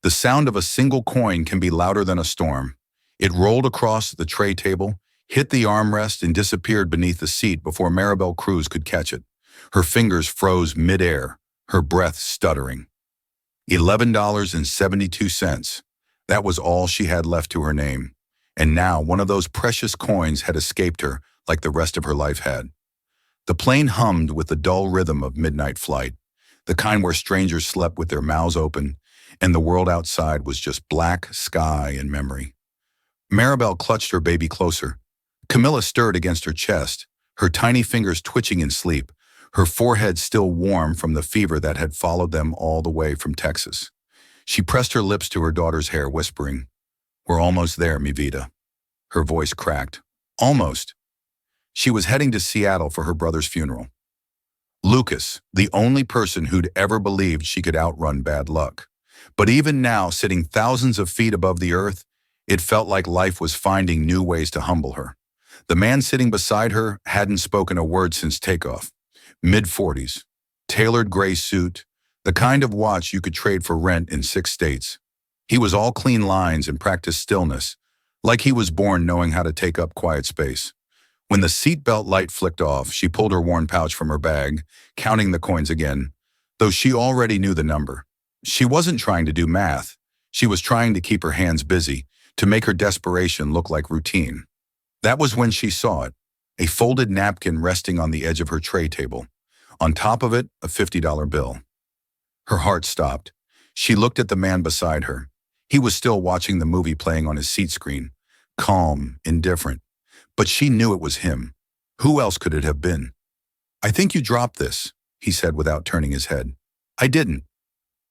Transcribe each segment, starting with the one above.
The sound of a single coin can be louder than a storm. It rolled across the tray table, hit the armrest, and disappeared beneath the seat before Maribel Cruz could catch it. Her fingers froze mid-air, her breath stuttering. $11.72. That was all she had left to her name. And now one of those precious coins had escaped her like the rest of her life had. The plane hummed with the dull rhythm of midnight flight, the kind where strangers slept with their mouths open, and the world outside was just black sky and memory. Maribel clutched her baby closer. Camilla stirred against her chest, her tiny fingers twitching in sleep, her forehead still warm from the fever that had followed them all the way from Texas. She pressed her lips to her daughter's hair, whispering, "We're almost there, mi vida." Her voice cracked. Almost. She was heading to Seattle for her brother's funeral. Lucas, the only person who'd ever believed she could outrun bad luck. But even now, sitting thousands of feet above the earth, it felt like life was finding new ways to humble her. The man sitting beside her hadn't spoken a word since takeoff. Mid-40s, tailored gray suit, the kind of watch you could trade for rent in 6 states. He was all clean lines and practiced stillness, like he was born knowing how to take up quiet space. When the seatbelt light flicked off, she pulled her worn pouch from her bag, counting the coins again, though she already knew the number. She wasn't trying to do math. She was trying to keep her hands busy, to make her desperation look like routine. That was when she saw it, a folded napkin resting on the edge of her tray table. On top of it, a $50 bill. Her heart stopped. She looked at the man beside her. He was still watching the movie playing on his seat screen, calm, indifferent. But she knew it was him. Who else could it have been? "I think you dropped this," he said without turning his head. "I didn't."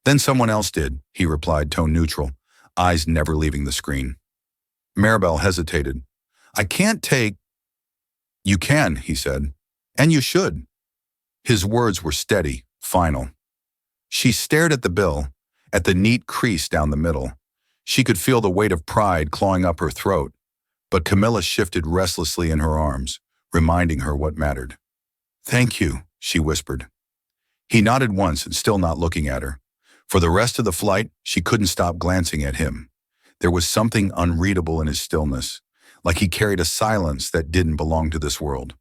"Then someone else did," he replied, tone neutral, eyes never leaving the screen. Maribel hesitated. "I can't take—" "You can," he said. "And you should." His words were steady, final. She stared at the bill, at the neat crease down the middle. She could feel the weight of pride clawing up her throat, but Camilla shifted restlessly in her arms, reminding her what mattered. "Thank you," she whispered. He nodded once and still not looking at her. For the rest of the flight, she couldn't stop glancing at him. There was something unreadable in his stillness, like he carried a silence that didn't belong to this world.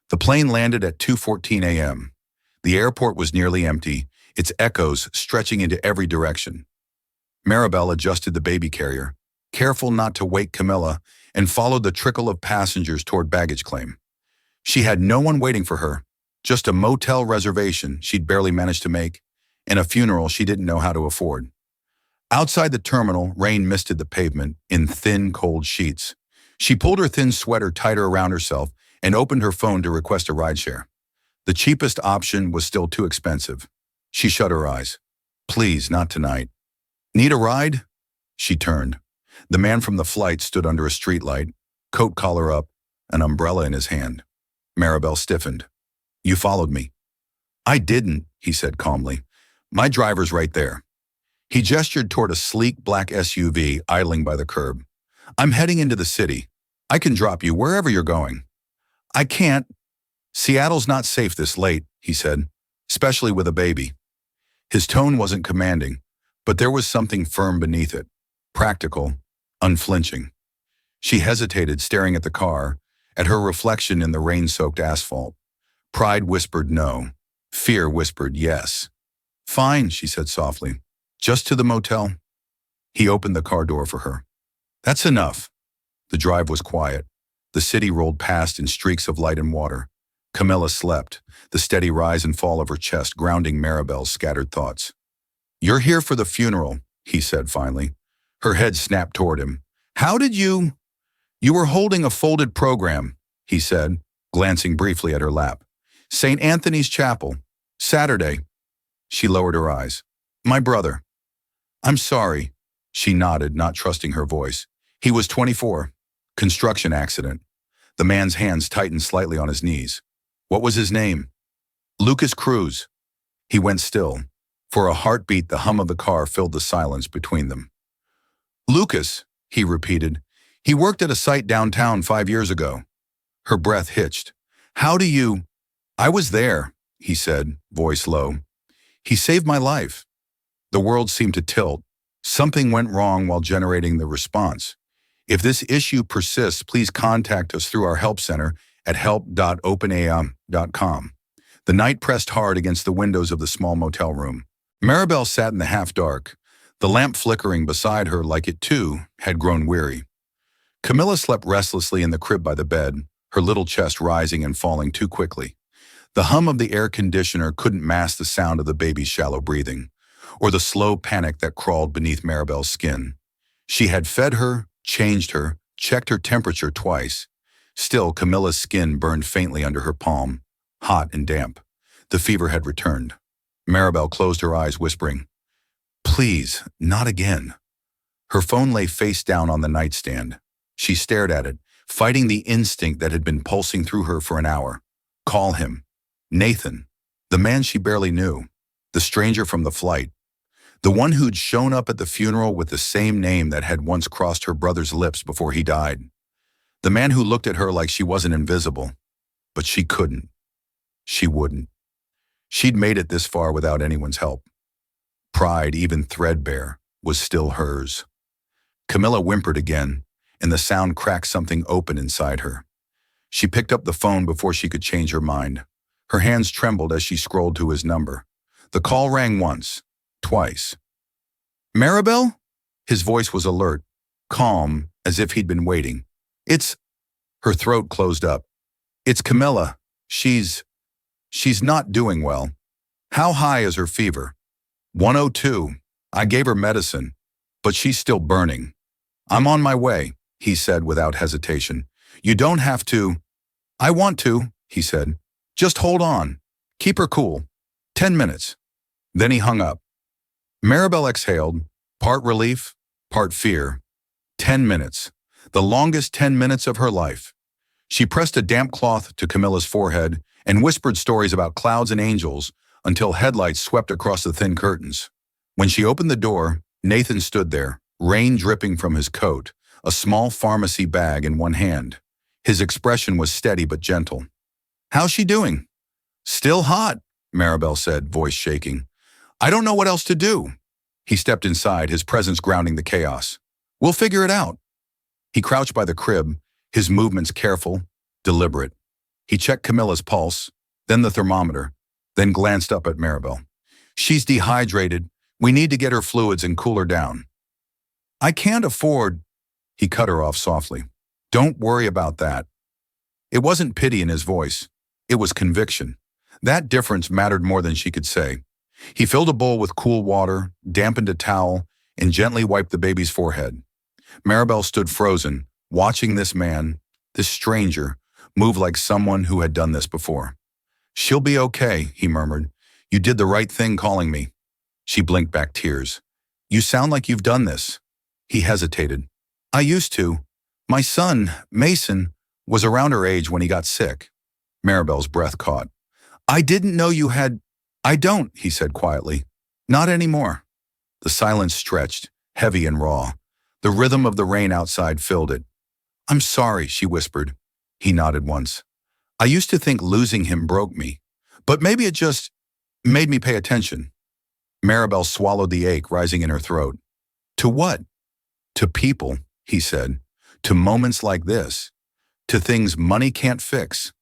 The plane landed at 2:14 a.m. The airport was nearly empty, its echoes stretching into every direction. Maribel adjusted the baby carrier, careful not to wake Camilla, and followed the trickle of passengers toward baggage claim. She had no one waiting for her, just a motel reservation she'd barely managed to make, and a funeral she didn't know how to afford. Outside the terminal, rain misted the pavement in thin, cold sheets. She pulled her thin sweater tighter around herself and opened her phone to request a rideshare. The cheapest option was still too expensive. She shut her eyes. "Please, not tonight." "Need a ride?" She turned. The man from the flight stood under a streetlight, coat collar up, an umbrella in his hand. Maribel stiffened. "You followed me." "I didn't," he said calmly. "My driver's right there." He gestured toward a sleek black SUV idling by the curb. "I'm heading into the city. I can drop you wherever you're going." "I can't. Seattle's not safe this late," he said, "especially with a baby." His tone wasn't commanding, but there was something firm beneath it, practical, unflinching. She hesitated, staring at the car, at her reflection in the rain-soaked asphalt. Pride whispered no. Fear whispered yes. "Fine," she said softly. "Just to the motel." He opened the car door for her. "That's enough." The drive was quiet. The city rolled past in streaks of light and water. Camilla slept, the steady rise and fall of her chest grounding Maribel's scattered thoughts. "You're here for the funeral," he said finally. Her head snapped toward him. "How did you—" "You were holding a folded program," he said, glancing briefly at her lap. "St. Anthony's Chapel. Saturday." She lowered her eyes. "My brother." "I'm sorry." She nodded, not trusting her voice. "He was 24. Construction accident." The man's hands tightened slightly on his knees. "What was his name?" "Lucas Cruz." He went still. For a heartbeat, the hum of the car filled the silence between them. "Lucas," he repeated. "He worked at a site downtown 5 years ago." Her breath hitched. "How do you—" "I was there," he said, voice low. "He saved my life." The world seemed to tilt. Something went wrong while generating the response. If this issue persists, please contact us through our help center at help.openai.com. The night pressed hard against the windows of the small motel room. Maribel sat in the half-dark, the lamp flickering beside her like it, too, had grown weary. Camilla slept restlessly in the crib by the bed, her little chest rising and falling too quickly. The hum of the air conditioner couldn't mask the sound of the baby's shallow breathing, or the slow panic that crawled beneath Maribel's skin. She had fed her, changed her, checked her temperature twice. Still, Camilla's skin burned faintly under her palm, hot and damp. The fever had returned. Maribel closed her eyes, whispering, "Please, not again." Her phone lay face down on the nightstand. She stared at it, fighting the instinct that had been pulsing through her for an hour. Call him. Nathan, the man she barely knew, the stranger from the flight, the one who'd shown up at the funeral with the same name that had once crossed her brother's lips before he died. The man who looked at her like she wasn't invisible. But she couldn't. She wouldn't. She'd made it this far without anyone's help. Pride, even threadbare, was still hers. Camilla whimpered again, and the sound cracked something open inside her. She picked up the phone before she could change her mind. Her hands trembled as she scrolled to his number. The call rang once, twice. "Maribel?" His voice was alert, calm, as if he'd been waiting. "It's..." Her throat closed up. "It's Camilla. She's not doing well." "How high is her fever?" 102. I gave her medicine, but she's still burning." "I'm on my way," he said without hesitation. "You don't have to." "I want to," he said. "Just hold on. Keep her cool. 10 minutes. Then he hung up. Maribel exhaled, part relief, part fear. 10 minutes. The longest 10 minutes of her life. She pressed a damp cloth to Camilla's forehead and whispered stories about clouds and angels until headlights swept across the thin curtains. When she opened the door, Nathan stood there, rain dripping from his coat, a small pharmacy bag in one hand. His expression was steady but gentle. "How's she doing?" "Still hot," Maribel said, voice shaking. "I don't know what else to do." He stepped inside, his presence grounding the chaos. "We'll figure it out." He crouched by the crib, his movements careful, deliberate. He checked Camilla's pulse, then the thermometer, then glanced up at Maribel. "She's dehydrated. We need to get her fluids and cool her down." "I can't afford..." He cut her off softly. "Don't worry about that." It wasn't pity in his voice. It was conviction. That difference mattered more than she could say. He filled a bowl with cool water, dampened a towel, and gently wiped the baby's forehead. Maribel stood frozen, watching this man, this stranger, move like someone who had done this before. "She'll be okay," he murmured. "You did the right thing calling me." She blinked back tears. "You sound like you've done this." He hesitated. "I used to. My son, Mason, was around her age when he got sick." Maribel's breath caught. "I didn't know you had..." "I don't," he said quietly. "Not anymore." The silence stretched, heavy and raw. The rhythm of the rain outside filled it. "I'm sorry," she whispered. He nodded once. "I used to think losing him broke me, but maybe it just made me pay attention." Maribel swallowed the ache rising in her throat. "To what?" "To people," he said. "To moments like this. To things money can't fix."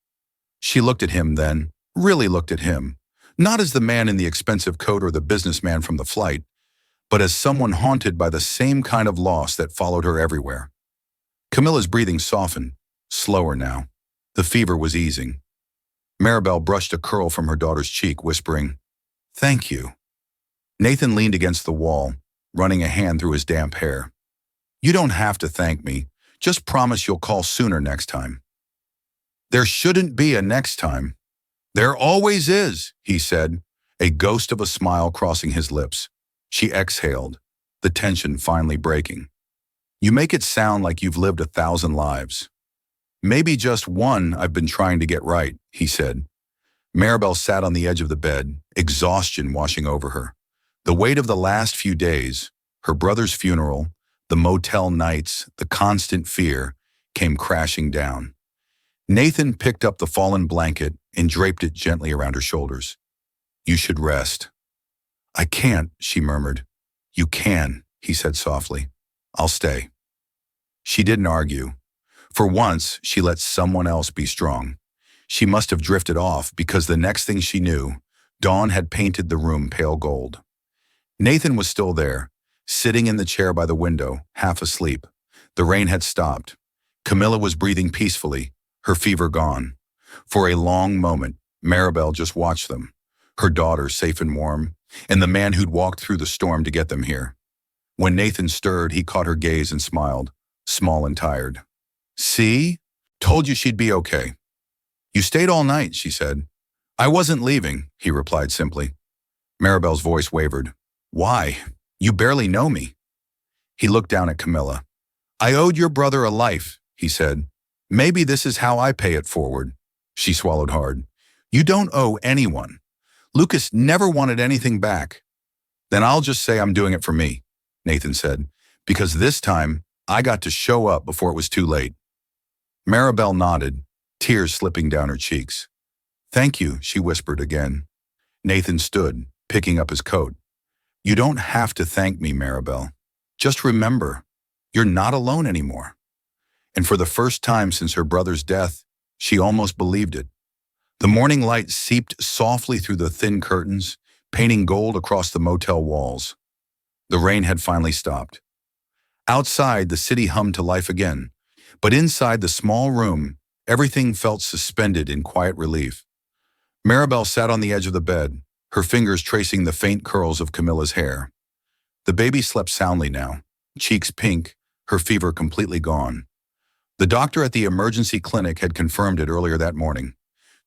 She looked at him then, really looked at him, not as the man in the expensive coat or the businessman from the flight, but as someone haunted by the same kind of loss that followed her everywhere. Camilla's breathing softened, slower now. The fever was easing. Maribel brushed a curl from her daughter's cheek, whispering, "Thank you." Nathan leaned against the wall, running a hand through his damp hair. "You don't have to thank me. Just promise you'll call sooner next time." "There shouldn't be a next time." "There always is," he said, a ghost of a smile crossing his lips. She exhaled, the tension finally breaking. "You make it sound like you've lived 1,000 lives." "Maybe just one I've been trying to get right," he said. Maribel sat on the edge of the bed, exhaustion washing over her. The weight of the last few days, her brother's funeral, the motel nights, the constant fear, came crashing down. Nathan picked up the fallen blanket and draped it gently around her shoulders. "You should rest." "I can't," she murmured. "You can." he said softly. I'll stay. She didn't argue. For once, she let someone else be strong. She must have drifted off because the next thing she knew, dawn had painted the room pale gold. Nathan was still there, sitting in the chair by the window, half asleep. The rain had stopped. Camilla was breathing peacefully, her fever gone. For a long moment, Maribel just watched them, her daughter safe and warm, and the man who'd walked through the storm to get them here. When Nathan stirred, he caught her gaze and smiled, small and tired. See? Told you she'd be okay. You stayed all night, she said. I wasn't leaving, he replied simply. Maribel's voice wavered. Why? You barely know me. He looked down at Camilla. I owed your brother a life, he said. Maybe this is how I pay it forward. She swallowed hard. You don't owe anyone. Lucas never wanted anything back. Then I'll just say I'm doing it for me, Nathan said, because this time I got to show up before it was too late. Maribel nodded, tears slipping down her cheeks. Thank you, she whispered again. Nathan stood, picking up his coat. You don't have to thank me, Maribel. Just remember, you're not alone anymore. And for the first time since her brother's death, she almost believed it. The morning light seeped softly through the thin curtains, painting gold across the motel walls. The rain had finally stopped. Outside, the city hummed to life again, but inside the small room, everything felt suspended in quiet relief. Maribel sat on the edge of the bed, her fingers tracing the faint curls of Camilla's hair. The baby slept soundly now, cheeks pink, her fever completely gone. The doctor at the emergency clinic had confirmed it earlier that morning.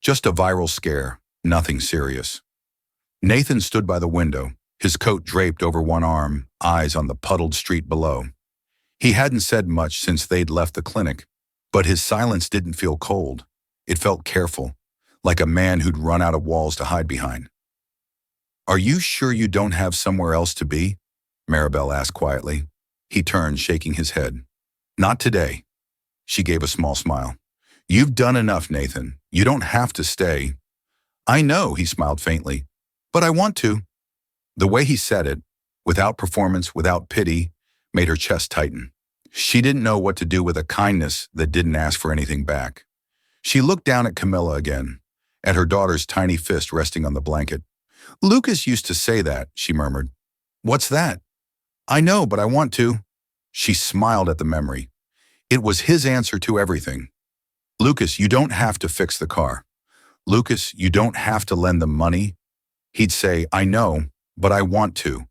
Just a viral scare, nothing serious. Nathan stood by the window, his coat draped over one arm, eyes on the puddled street below. He hadn't said much since they'd left the clinic, but his silence didn't feel cold. It felt careful, like a man who'd run out of walls to hide behind. Are you sure you don't have somewhere else to be? Maribel asked quietly. He turned, shaking his head. Not today. She gave a small smile. You've done enough, Nathan. You don't have to stay. I know, he smiled faintly, but I want to. The way he said it, without performance, without pity, made her chest tighten. She didn't know what to do with a kindness that didn't ask for anything back. She looked down at Camilla again, at her daughter's tiny fist resting on the blanket. Lucas used to say that, she murmured. What's that? I know, but I want to. She smiled at the memory. It was his answer to everything. Lucas, you don't have to fix the car. Lucas, you don't have to lend them money. He'd say, I know, but I want to.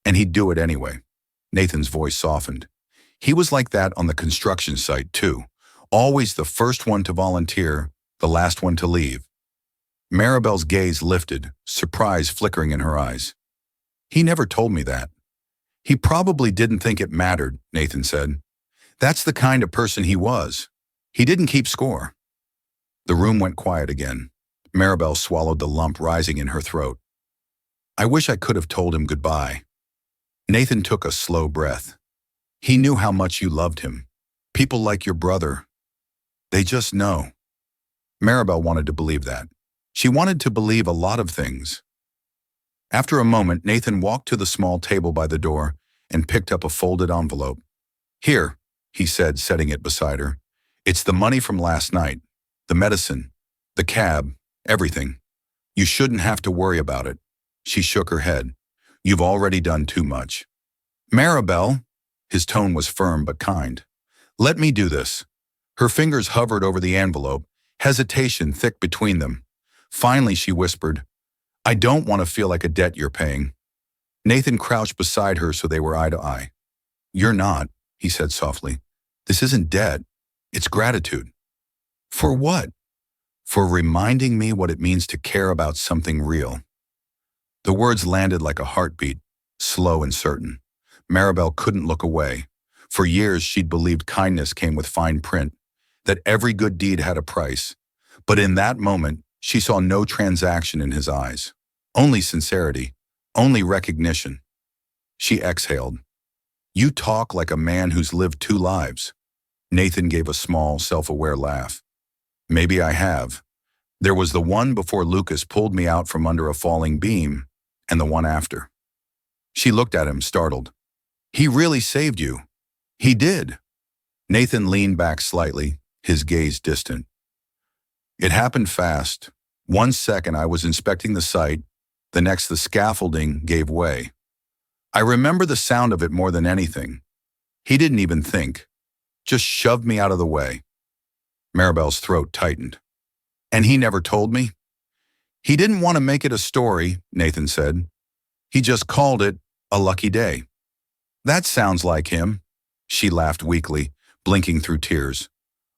And he'd do it anyway. Nathan's voice softened. He was like that on the construction site, too. Always the first one to volunteer, the last one to leave. Maribel's gaze lifted, surprise flickering in her eyes. He never told me that. He probably didn't think it mattered, Nathan said. That's the kind of person he was. He didn't keep score. The room went quiet again. Maribel swallowed the lump rising in her throat. I wish I could have told him goodbye. Nathan took a slow breath. He knew how much you loved him. People like your brother. They just know. Maribel wanted to believe that. She wanted to believe a lot of things. After a moment, Nathan walked to the small table by the door and picked up a folded envelope. Here, he said, setting it beside her. It's the money from last night, the medicine, the cab, everything. You shouldn't have to worry about it. She shook her head. You've already done too much. Maribel, his tone was firm but kind. Let me do this. Her fingers hovered over the envelope, hesitation thick between them. Finally, she whispered, I don't want to feel like a debt you're paying. Nathan crouched beside her so they were eye to eye. You're not, he said softly. This isn't debt. It's gratitude. For what? For reminding me what it means to care about something real. The words landed like a heartbeat, slow and certain. Maribel couldn't look away. For years, she'd believed kindness came with fine print, that every good deed had a price. But in that moment, she saw no transaction in his eyes. Only sincerity, only recognition. She exhaled. You talk like a man who's lived two lives. Nathan gave a small, self-aware laugh. Maybe I have. There was the one before Lucas pulled me out from under a falling beam, and the one after. She looked at him, startled. He really saved you. He did. Nathan leaned back slightly, his gaze distant. It happened fast. 1 second I was inspecting the site, the next the scaffolding gave way. I remember the sound of it more than anything. He didn't even think, just shoved me out of the way. Maribel's throat tightened. And he never told me? He didn't want to make it a story, Nathan said. He just called it a lucky day. That sounds like him. She laughed weakly, blinking through tears.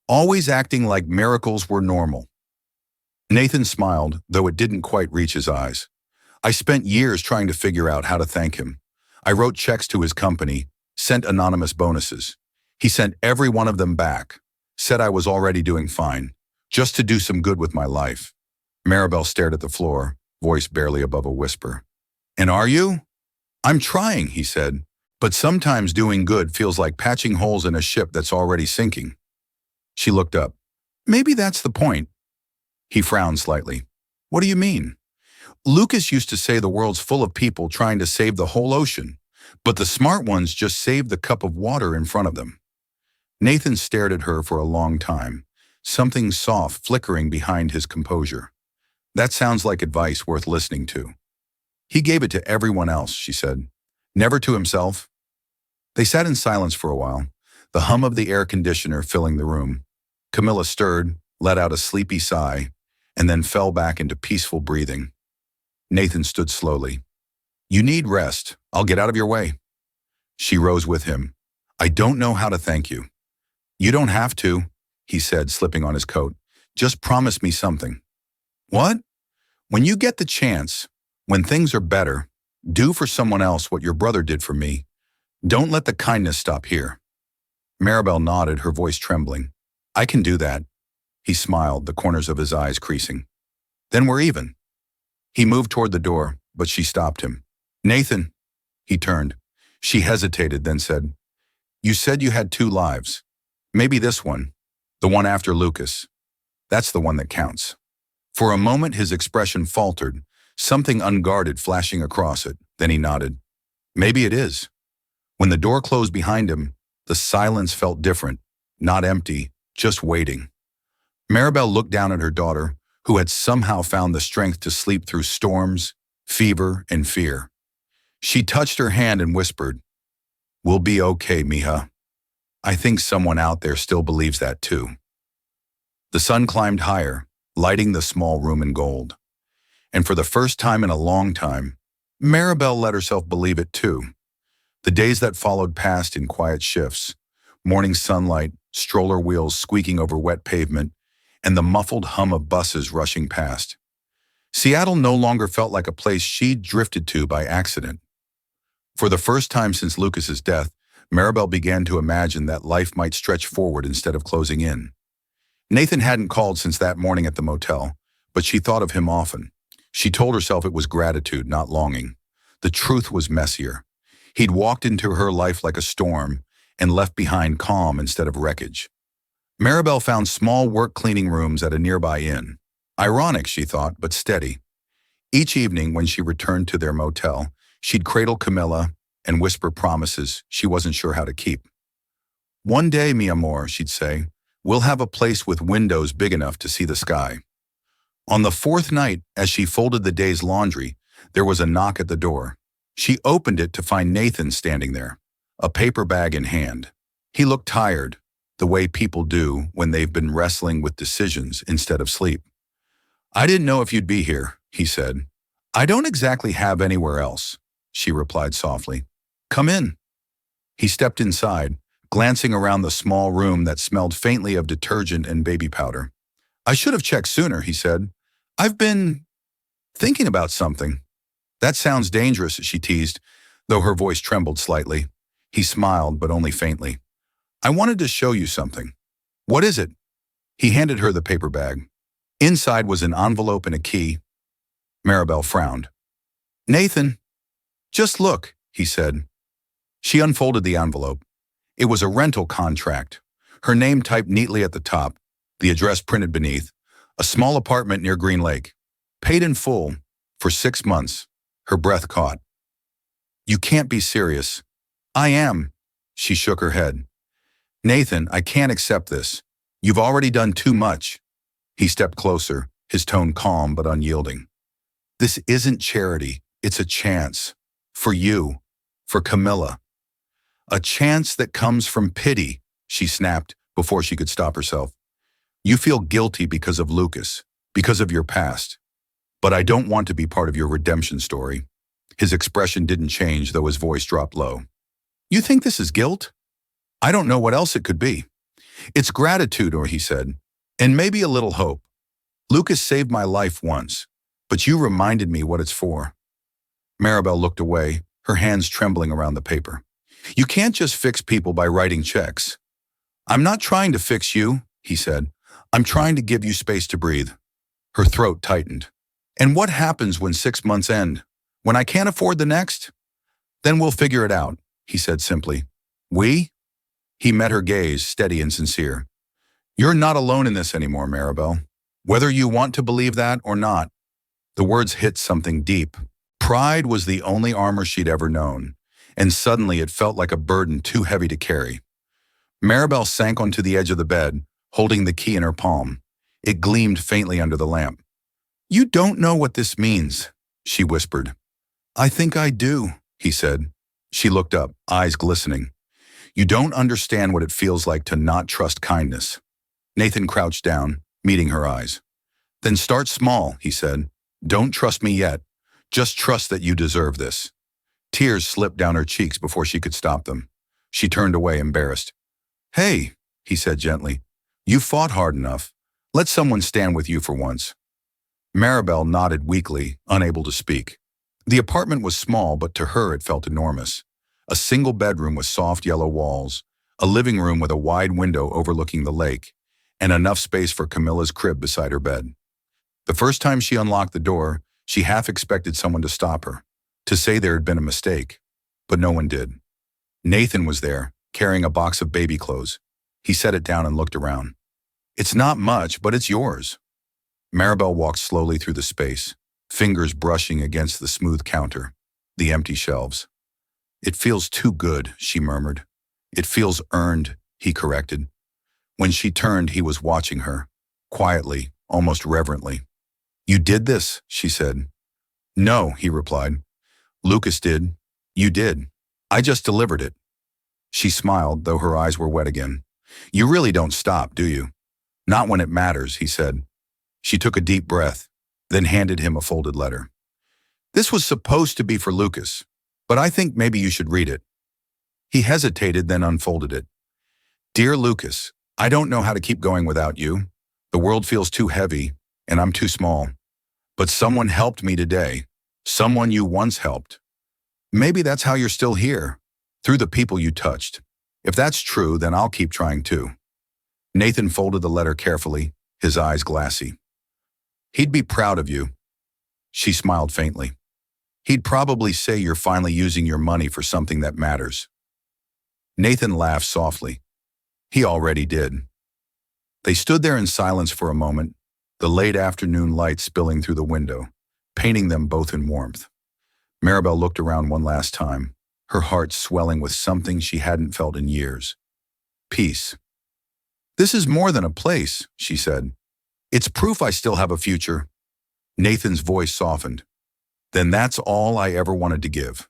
Always acting like miracles were normal. Nathan smiled, though it didn't quite reach his eyes. I spent years trying to figure out how to thank him. I wrote checks to his company, sent anonymous bonuses. He sent every one of them back, said I was already doing fine, just to do some good with my life. Maribel stared at the floor, voice barely above a whisper. And are you? I'm trying, he said, but sometimes doing good feels like patching holes in a ship that's already sinking. She looked up. Maybe that's the point. He frowned slightly. What do you mean? Lucas used to say the world's full of people trying to save the whole ocean, but the smart ones just save the cup of water in front of them. Nathan stared at her for a long time, something soft flickering behind his composure. That sounds like advice worth listening to. He gave it to everyone else, she said. Never to himself. They sat in silence for a while, the hum of the air conditioner filling the room. Camilla stirred, let out a sleepy sigh, and then fell back into peaceful breathing. Nathan stood slowly. You need rest. I'll get out of your way. She rose with him. I don't know how to thank you. You don't have to, he said, slipping on his coat. Just promise me something. What? When you get the chance, when things are better, do for someone else what your brother did for me. Don't let the kindness stop here. Maribel nodded, her voice trembling. I can do that. He smiled, the corners of his eyes creasing. Then we're even. He moved toward the door, but she stopped him. Nathan, he turned. She hesitated, then said, You said you had 2 lives. Maybe this one, the one after Lucas. That's the one that counts. For a moment his expression faltered, something unguarded flashing across it. Then he nodded. Maybe it is. When the door closed behind him, the silence felt different, not empty, just waiting. Maribel looked down at her daughter, who had somehow found the strength to sleep through storms, fever, and fear. She touched her hand and whispered, We'll be okay, mija. I think someone out there still believes that too. The sun climbed higher, lighting the small room in gold. And for the first time in a long time, Maribel let herself believe it too. The days that followed passed in quiet shifts, morning sunlight, stroller wheels squeaking over wet pavement, and the muffled hum of buses rushing past. Seattle no longer felt like a place she'd drifted to by accident. For the first time since Lucas's death, Maribel began to imagine that life might stretch forward instead of closing in. Nathan hadn't called since that morning at the motel, but she thought of him often. She told herself it was gratitude, not longing. The truth was messier. He'd walked into her life like a storm and left behind calm instead of wreckage. Maribel found small work cleaning rooms at a nearby inn. Ironic, she thought, but steady. Each evening when she returned to their motel, she'd cradle Camilla and whisper promises she wasn't sure how to keep. One day, mi amor, she'd say, we'll have a place with windows big enough to see the sky. On the 4th night, as she folded the day's laundry, there was a knock at the door. She opened it to find Nathan standing there, a paper bag in hand. He looked tired, the way people do when they've been wrestling with decisions instead of sleep. I didn't know if you'd be here, he said. I don't exactly have anywhere else, she replied softly. Come in. He stepped inside, glancing around the small room that smelled faintly of detergent and baby powder. I should have checked sooner, he said. I've been thinking about something. That sounds dangerous, she teased, though her voice trembled slightly. He smiled, but only faintly. I wanted to show you something. What is it? He handed her the paper bag. Inside was an envelope and a key. Maribel frowned. Nathan, just look, he said. She unfolded the envelope. It was a rental contract, her name typed neatly at the top, the address printed beneath, a small apartment near Green Lake. Paid in full, for 6 months. Her breath caught. You can't be serious. I am. She shook her head. Nathan, I can't accept this. You've already done too much. He stepped closer, his tone calm but unyielding. This isn't charity. It's a chance. For you. For Camilla. A chance that comes from pity, she snapped before she could stop herself. You feel guilty because of Lucas, because of your past. But I don't want to be part of your redemption story. His expression didn't change, though his voice dropped low. You think this is guilt? I don't know what else it could be. It's gratitude, or he said, and maybe a little hope. Lucas saved my life once, but you reminded me what it's for. Maribel looked away, her hands trembling around the paper. You can't just fix people by writing checks. I'm not trying to fix you, he said. I'm trying to give you space to breathe. Her throat tightened. And what happens when 6 months end? When I can't afford the next? Then we'll figure it out, he said simply. We? He met her gaze, steady and sincere. You're not alone in this anymore, Maribel. Whether you want to believe that or not. The words hit something deep. Pride was the only armor she'd ever known, and suddenly it felt like a burden too heavy to carry. Maribel sank onto the edge of the bed, holding the key in her palm. It gleamed faintly under the lamp. You don't know what this means, she whispered. I think I do, he said. She looked up, eyes glistening. You don't understand what it feels like to not trust kindness. Nathan crouched down, meeting her eyes. Then start small, he said. Don't trust me yet. Just trust that you deserve this. Tears slipped down her cheeks before she could stop them. She turned away, embarrassed. Hey, he said gently. You fought hard enough. Let someone stand with you for once. Maribel nodded weakly, unable to speak. The apartment was small, but to her it felt enormous. A single bedroom with soft yellow walls, a living room with a wide window overlooking the lake, and enough space for Camilla's crib beside her bed. The first time she unlocked the door, she half expected someone to stop her, to say there had been a mistake, but no one did. Nathan was there, carrying a box of baby clothes. He set it down and looked around. It's not much, but it's yours. Maribel walked slowly through the space, fingers brushing against the smooth counter, the empty shelves. It feels too good, she murmured. It feels earned, he corrected. When she turned, he was watching her, quietly, almost reverently. You did this, she said. No, he replied. Lucas did. You did. I just delivered it. She smiled, though her eyes were wet again. You really don't stop, do you? Not when it matters, he said. She took a deep breath, then handed him a folded letter. This was supposed to be for Lucas, but I think maybe you should read it. He hesitated, then unfolded it. Dear Lucas, I don't know how to keep going without you. The world feels too heavy, and I'm too small. But someone helped me today. Someone you once helped. Maybe that's how you're still here, through the people you touched. If that's true, then I'll keep trying too. Nathan folded the letter carefully, his eyes glassy. He'd be proud of you. She smiled faintly. He'd probably say you're finally using your money for something that matters. Nathan laughed softly. He already did. They stood there in silence for a moment, the late afternoon light spilling through the window, painting them both in warmth. Maribel looked around one last time, her heart swelling with something she hadn't felt in years. Peace. This is more than a place, she said. It's proof I still have a future. Nathan's voice softened. Then that's all I ever wanted to give.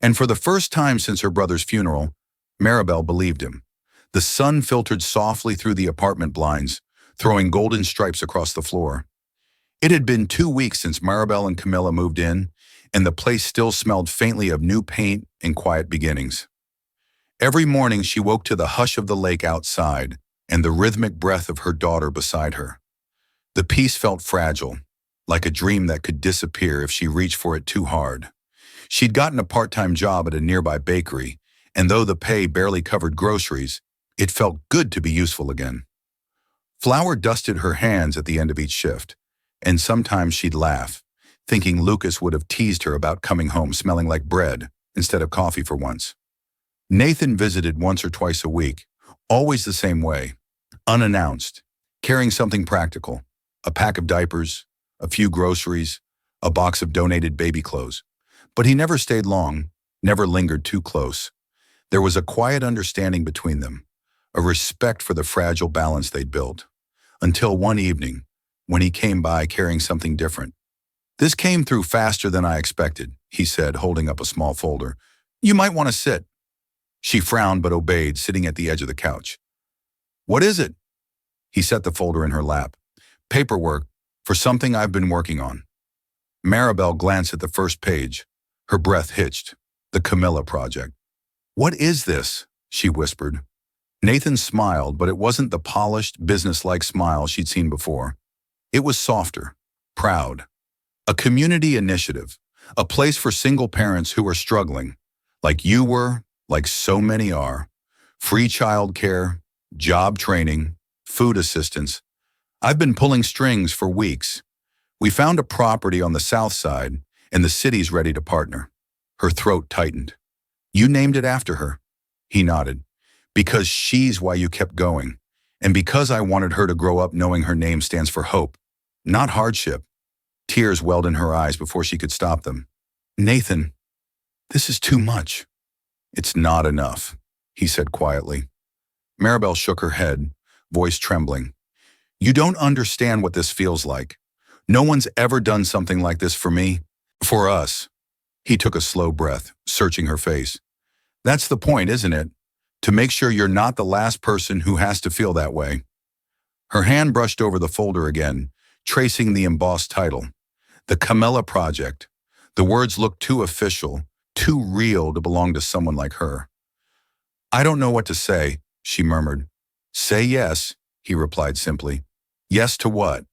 And for the first time since her brother's funeral, Maribel believed him. The sun filtered softly through the apartment blinds, throwing golden stripes across the floor. It had been 2 weeks since Maribel and Camilla moved in, and the place still smelled faintly of new paint and quiet beginnings. Every morning she woke to the hush of the lake outside and the rhythmic breath of her daughter beside her. The peace felt fragile, like a dream that could disappear if she reached for it too hard. She'd gotten a part-time job at a nearby bakery, and though the pay barely covered groceries, it felt good to be useful again. Flour dusted her hands at the end of each shift, and sometimes she'd laugh, thinking Lucas would have teased her about coming home smelling like bread instead of coffee for once. Nathan visited once or twice a week, always the same way, unannounced, carrying something practical, a pack of diapers, a few groceries, a box of donated baby clothes. But he never stayed long, never lingered too close. There was a quiet understanding between them, a respect for the fragile balance they'd built. Until one evening, when he came by carrying something different. "This came through faster than I expected," he said, holding up a small folder. "You might want to sit." She frowned but obeyed, sitting at the edge of the couch. "What is it?" He set the folder in her lap. "Paperwork for something I've been working on." Maribel glanced at the first page. Her breath hitched. The Camilla Project. "What is this?" she whispered. Nathan smiled, but it wasn't the polished, businesslike smile she'd seen before. It was softer, proud. A community initiative, a place for single parents who are struggling, like you were, like so many are. Free childcare, job training, food assistance. I've been pulling strings for weeks. We found a property on the south side, and the city's ready to partner. Her throat tightened. "You named it after her." He nodded. "Because she's why you kept going, and because I wanted her to grow up knowing her name stands for hope, not hardship." Tears welled in her eyes before she could stop them. "Nathan, this is too much." "It's not enough," he said quietly. Maribel shook her head, voice trembling. "You don't understand what this feels like. No one's ever done something like this for me, for us." He took a slow breath, searching her face. "That's the point, isn't it? To make sure you're not the last person who has to feel that way." Her hand brushed over the folder again, tracing the embossed title. The Camilla Project. The words looked too official, too real to belong to someone like her. "I don't know what to say," she murmured. "Say yes," he replied simply. "Yes to what?"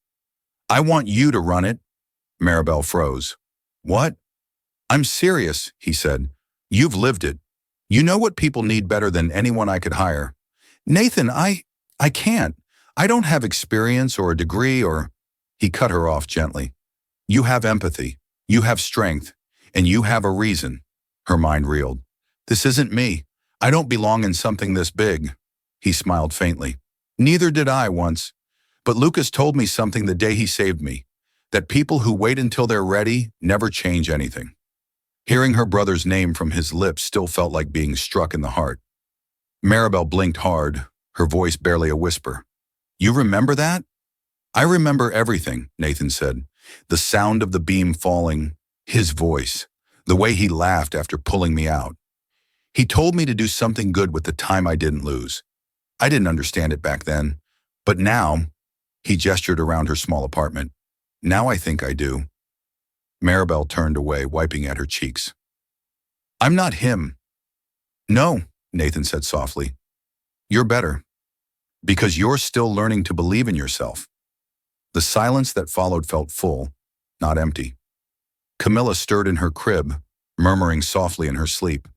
"I want you to run it." Maribel froze. "What?" "I'm serious," he said. "You've lived it. You know what people need better than anyone I could hire." "Nathan, I can't. I don't have experience or a degree or—" He cut her off gently. "You have empathy, you have strength, and you have a reason." Her mind reeled. "This isn't me. I don't belong in something this big." He smiled faintly. "Neither did I once. But Lucas told me something the day he saved me, that people who wait until they're ready never change anything." Hearing her brother's name from his lips still felt like being struck in the heart. Maribel blinked hard, her voice barely a whisper. "You remember that?" "I remember everything," Nathan said. "The sound of the beam falling, his voice, the way he laughed after pulling me out. He told me to do something good with the time I didn't lose. I didn't understand it back then. But now," he gestured around her small apartment, "now I think I do." Maribel turned away, wiping at her cheeks. "I'm not him." "No," Nathan said softly. "You're better. Because you're still learning to believe in yourself." The silence that followed felt full, not empty. Camilla stirred in her crib, murmuring softly in her sleep.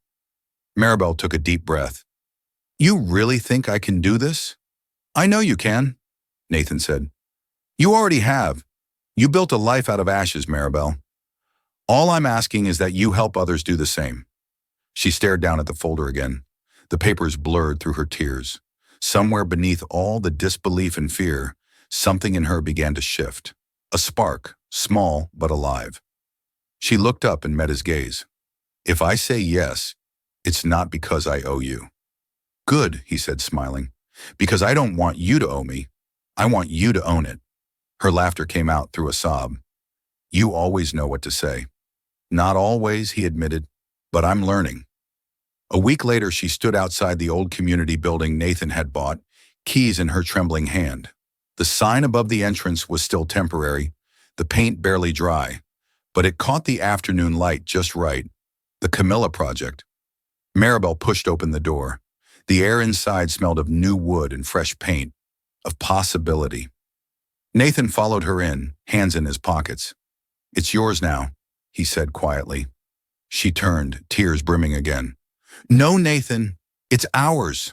Maribel took a deep breath. "You really think I can do this?" "I know you can," Nathan said. "You already have. You built a life out of ashes, Maribel. All I'm asking is that you help others do the same." She stared down at the folder again. The papers blurred through her tears. Somewhere beneath all the disbelief and fear, something in her began to shift. A spark, small but alive. She looked up and met his gaze. "If I say yes, it's not because I owe you." "Good," he said, smiling. "Because I don't want you to owe me. I want you to own it." Her laughter came out through a sob. "You always know what to say." "Not always," he admitted, "but I'm learning." A week later, she stood outside the old community building Nathan had bought, keys in her trembling hand. The sign above the entrance was still temporary, the paint barely dry, but it caught the afternoon light just right. The Camilla Project. Maribel pushed open the door. The air inside smelled of new wood and fresh paint, of possibility. Nathan followed her in, hands in his pockets. "It's yours now," he said quietly. She turned, tears brimming again. "No, Nathan, it's ours."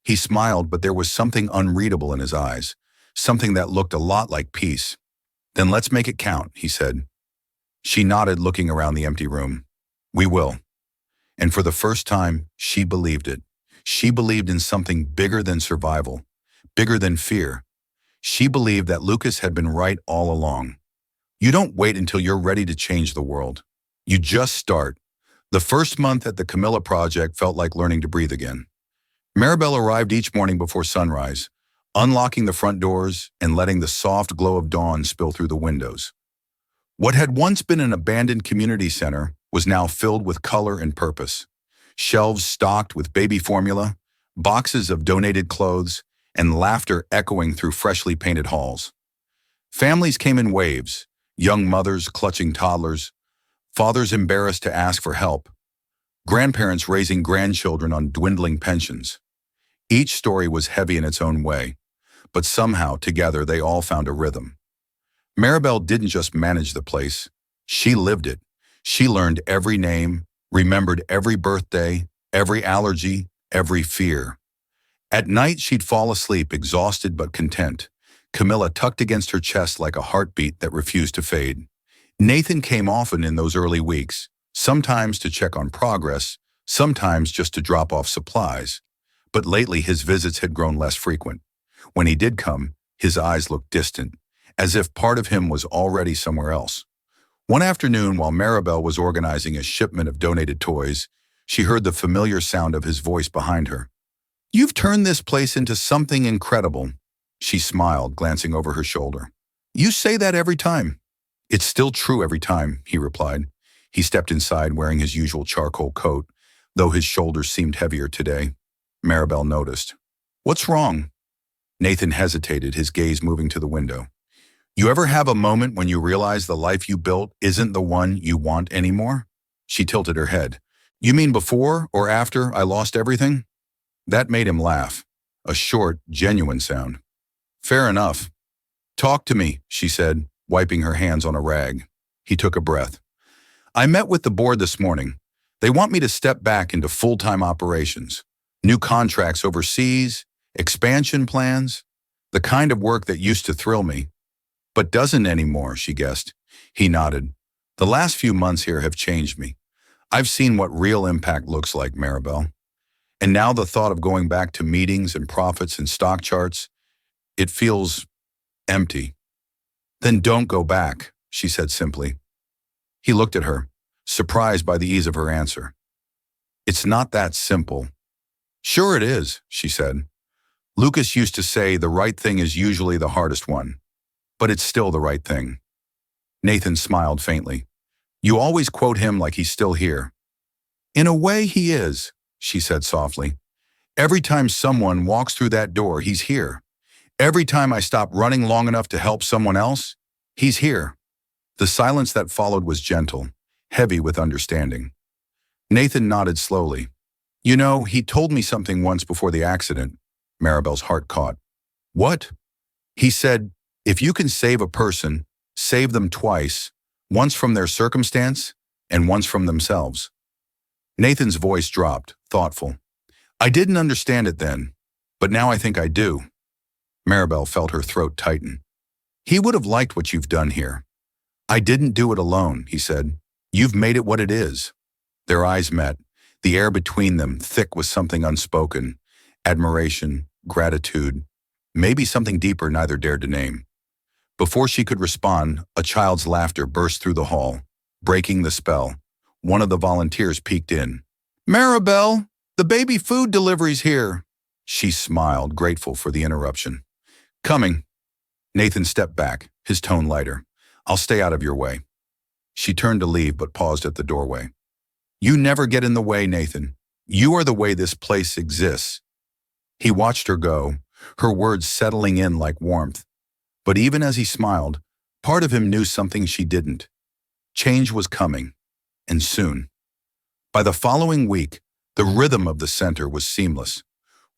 He smiled, but there was something unreadable in his eyes, something that looked a lot like peace. "Then let's make it count," he said. She nodded, looking around the empty room. "We will." And for the first time, she believed it. She believed in something bigger than survival, bigger than fear. She believed that Lucas had been right all along. You don't wait until you're ready to change the world. You just start. The first month at the Camilla project felt like learning to breathe again. Maribel arrived each morning before sunrise, unlocking the front doors and letting the soft glow of dawn spill through the windows. What had once been an abandoned community center was now filled with color and purpose. Shelves stocked with baby formula, boxes of donated clothes, and laughter echoing through freshly painted halls. Families came in waves, young mothers clutching toddlers, fathers embarrassed to ask for help, grandparents raising grandchildren on dwindling pensions. Each story was heavy in its own way, but somehow together they all found a rhythm. Maribel didn't just manage the place, she lived it. She learned every name, remembered every birthday, every allergy, every fear. At night she'd fall asleep exhausted but content, Camilla tucked against her chest like a heartbeat that refused to fade. Nathan came often in those early weeks, sometimes to check on progress, sometimes just to drop off supplies. But lately his visits had grown less frequent. When he did come, his eyes looked distant, as if part of him was already somewhere else. One afternoon, while Maribel was organizing a shipment of donated toys, she heard the familiar sound of his voice behind her. "You've turned this place into something incredible." She smiled, glancing over her shoulder. "You say that every time." "It's still true every time," he replied. He stepped inside wearing his usual charcoal coat, though his shoulders seemed heavier today. Maribel noticed. "What's wrong?" Nathan hesitated, his gaze moving to the window. "You ever have a moment when you realize the life you built isn't the one you want anymore?" She tilted her head. "You mean before or after I lost everything?" That made him laugh, a short, genuine sound. "Fair enough. Talk to me," she said, wiping her hands on a rag. He took a breath. "I met with the board this morning. They want me to step back into full-time operations. New contracts overseas, expansion plans, the kind of work that used to thrill me. But doesn't anymore," she guessed. He nodded. "The last few months here have changed me. I've seen what real impact looks like, Maribel. And now the thought of going back to meetings and profits and stock charts, it feels empty." "Then don't go back," she said simply. He looked at her, surprised by the ease of her answer. "It's not that simple." "Sure it is," she said. "Lucas used to say the right thing is usually the hardest one, but it's still the right thing." Nathan smiled faintly. "You always quote him like he's still here." "In a way he is," she said softly. "Every time someone walks through that door, he's here. Every time I stop running long enough to help someone else, he's here." The silence that followed was gentle, heavy with understanding. Nathan nodded slowly. "You know, he told me something once before the accident." Maribel's heart caught. "What?" "He said, if you can save a person, save them twice, once from their circumstance and once from themselves." Nathan's voice dropped, thoughtful. "I didn't understand it then, but now I think I do." Maribel felt her throat tighten. "He would have liked what you've done here." "I didn't do it alone," he said. "You've made it what it is." Their eyes met, the air between them thick with something unspoken, admiration, gratitude, maybe something deeper neither dared to name. Before she could respond, a child's laughter burst through the hall, breaking the spell. One of the volunteers peeked in. "Maribel, the baby food delivery's here." She smiled, grateful for the interruption. "Coming." Nathan stepped back, his tone lighter. "I'll stay out of your way." She turned to leave but paused at the doorway. "You never get in the way, Nathan. You are the way this place exists." He watched her go, her words settling in like warmth. But even as he smiled, part of him knew something she didn't. Change was coming, and soon. By the following week, the rhythm of the center was seamless.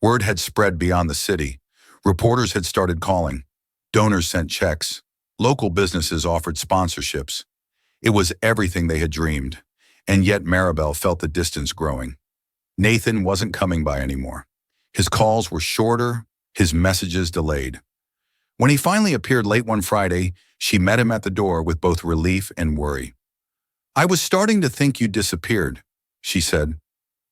Word had spread beyond the city. Reporters had started calling. Donors sent checks. Local businesses offered sponsorships. It was everything they had dreamed, and yet Maribel felt the distance growing. Nathan wasn't coming by anymore. His calls were shorter, his messages delayed. When he finally appeared late one Friday, she met him at the door with both relief and worry. "I was starting to think you'd disappeared," she said.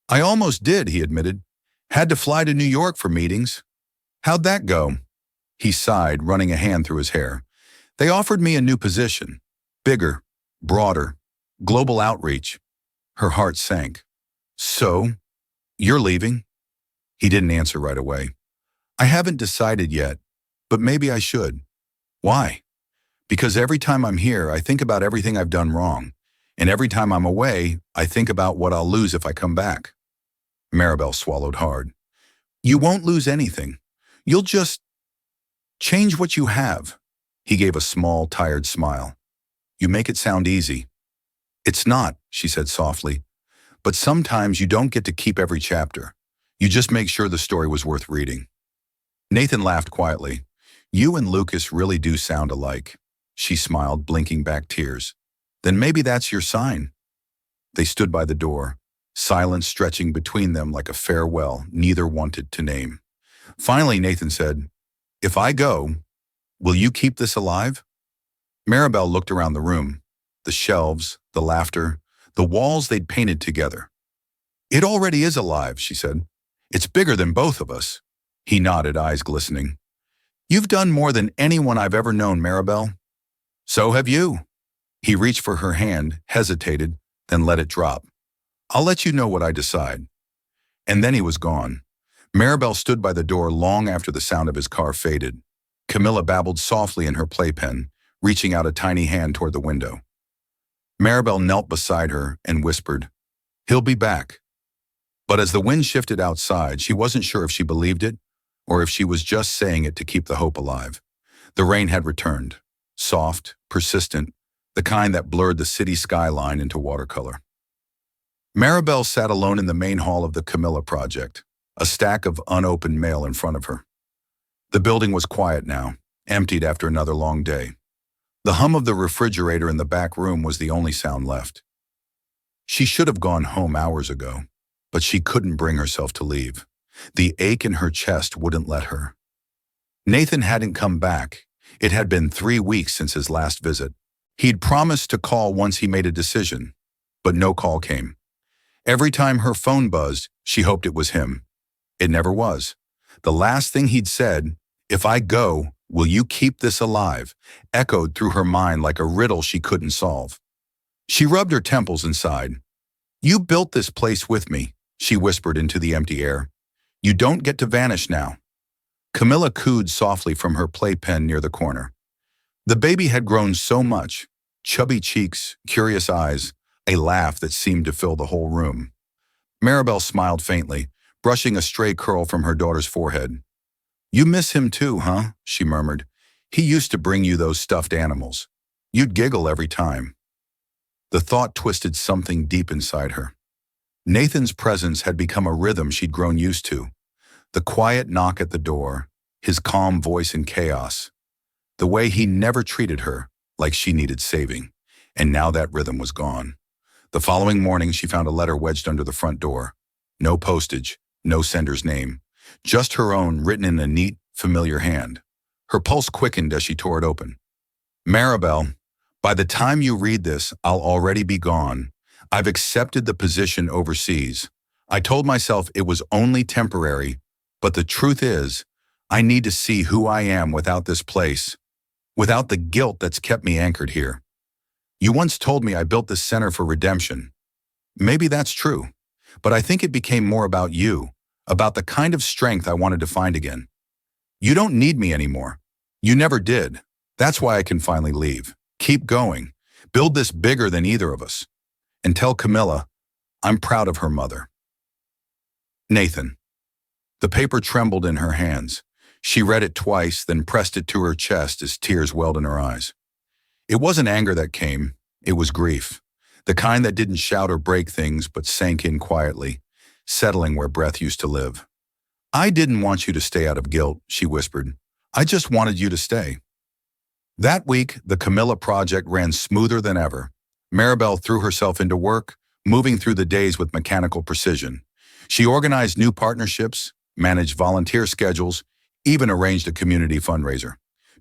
"I almost did," he admitted. "Had to fly to New York for meetings." "How'd that go?" He sighed, running a hand through his hair. "They offered me a new position. Bigger, broader, global outreach. Her heart sank. So, you're leaving? He didn't answer right away. I haven't decided yet, but maybe I should. Why? Because every time I'm here, I think about everything I've done wrong. And every time I'm away, I think about what I'll lose if I come back. Maribel swallowed hard. You won't lose anything. You'll just change what you have. He gave a small, tired smile. You make it sound easy. It's not, she said softly. But sometimes you don't get to keep every chapter. You just make sure the story was worth reading. Nathan laughed quietly. You and Lucas really do sound alike. She smiled, blinking back tears. Then maybe that's your sign. They stood by the door, silence stretching between them like a farewell neither wanted to name. Finally, Nathan said, If I go, will you keep this alive? Maribel looked around the room, the shelves, the laughter, the walls they'd painted together. It already is alive, she said. It's bigger than both of us. He nodded, eyes glistening. You've done more than anyone I've ever known, Maribel. So have you. He reached for her hand, hesitated, then let it drop. I'll let you know what I decide. And then he was gone. Maribel stood by the door long after the sound of his car faded. Camilla babbled softly in her playpen, reaching out a tiny hand toward the window. Maribel knelt beside her and whispered, He'll be back. But as the wind shifted outside, she wasn't sure if she believed it or if she was just saying it to keep the hope alive. The rain had returned, soft, persistent, the kind that blurred the city skyline into watercolor. Maribel sat alone in the main hall of the Camilla project, a stack of unopened mail in front of her. The building was quiet now, emptied after another long day. The hum of the refrigerator in the back room was the only sound left. She should have gone home hours ago, but she couldn't bring herself to leave. The ache in her chest wouldn't let her. Nathan hadn't come back. It had been 3 weeks since his last visit. He'd promised to call once he made a decision, but no call came. Every time her phone buzzed, she hoped it was him. It never was. The last thing he'd said, If I go, will you keep this alive, echoed through her mind like a riddle she couldn't solve. She rubbed her temples and sighed. You built this place with me, she whispered into the empty air. You don't get to vanish now. Camilla cooed softly from her playpen near the corner. The baby had grown so much, chubby cheeks, curious eyes, a laugh that seemed to fill the whole room. Maribel smiled faintly, brushing a stray curl from her daughter's forehead. You miss him too, huh? She murmured. He used to bring you those stuffed animals. You'd giggle every time. The thought twisted something deep inside her. Nathan's presence had become a rhythm she'd grown used to. The quiet knock at the door, his calm voice in chaos. The way he never treated her, like she needed saving. And now that rhythm was gone. The following morning, she found a letter wedged under the front door. No postage, no sender's name. Just her own, written in a neat, familiar hand. Her pulse quickened as she tore it open. Maribel, by the time you read this, I'll already be gone. I've accepted the position overseas. I told myself it was only temporary, but the truth is, I need to see who I am without this place, without the guilt that's kept me anchored here. You once told me I built this center for redemption. Maybe that's true, but I think it became more about you, about the kind of strength I wanted to find again. You don't need me anymore. You never did. That's why I can finally leave. Keep going. Build this bigger than either of us. And tell Camilla, I'm proud of her mother. Nathan. The paper trembled in her hands. She read it twice, then pressed it to her chest as tears welled in her eyes. It wasn't anger that came, it was grief. The kind that didn't shout or break things, but sank in quietly, settling where breath used to live. I didn't want you to stay out of guilt, she whispered. I just wanted you to stay. That week, the Camilla project ran smoother than ever. Maribel threw herself into work, moving through the days with mechanical precision. She organized new partnerships, managed volunteer schedules, even arranged a community fundraiser.